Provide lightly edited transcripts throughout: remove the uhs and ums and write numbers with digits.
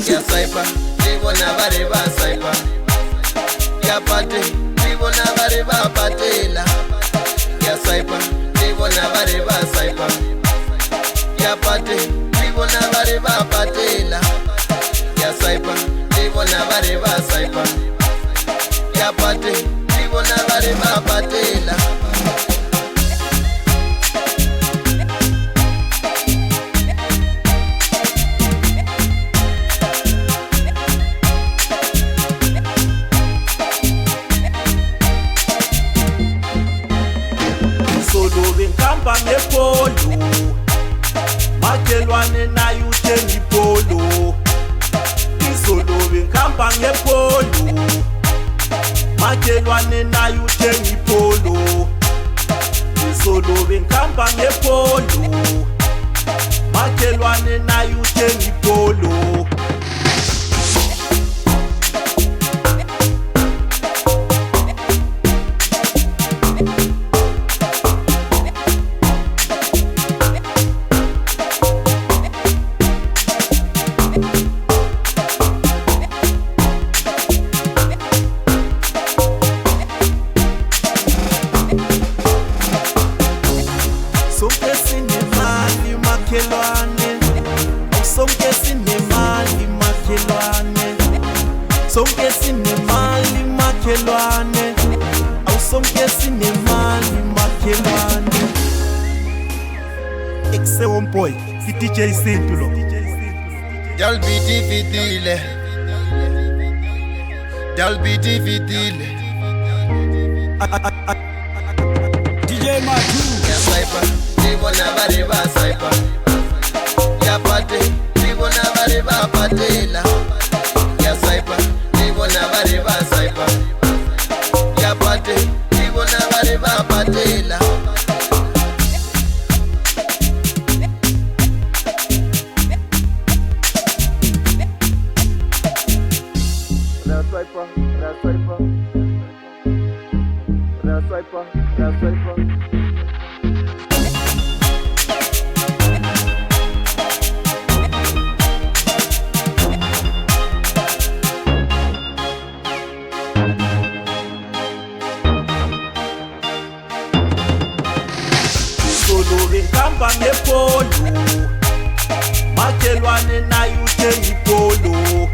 Yasaipa, ndibona bari basaipa. Yapate, ndibona bari bapatela. Yasaipa, ndibona bari basaipa. Yapate, ndibona bari bapatela. Yasaipa, ndibona bari basaipa. Yapate, ndibona bari bapatela. Solo benkamba ngepolo, makelwane naye uthenga ipolo. Isolo benkamba ngepolo, makelwane naye uthenga ipolo. Isolo benkamba ngepolo, makelwane naye uthenga ipolo. Sonke sinemali makhelwane, sonke sinemali makhelwane, sonke sinemali makhelwane, sonke sinemali makhelwane. Exe homeboy, si DJ Sintu lo. Dal biti fitile. Dal biti fitile. DJ Matu. Yasaipa, ndibona bari basaipa. Yapate, ndibona bari bapatela. Yasaipa, ndibona bari basaipa. Yapate, ndibona bari bapatela. Rasaipa, rasaipa. Rasaipa, rasaipa. Solo benkamba ngepolo, makelwane naye uthenga ipolo.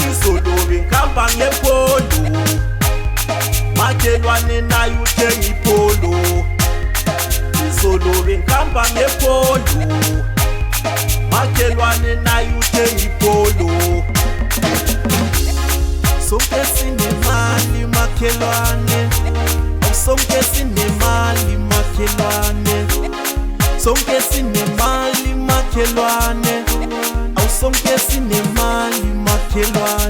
Isolo benkamba ngepolo, makelwane naye uthenga ipolo. Isolo benkamba ngepolo, makelwane naye uthenga ipolo. Sonke sinemali makhelwane, sonke sinemali makhelwane, sonke sinemali makhelwane, sonke sinemali makhelwane.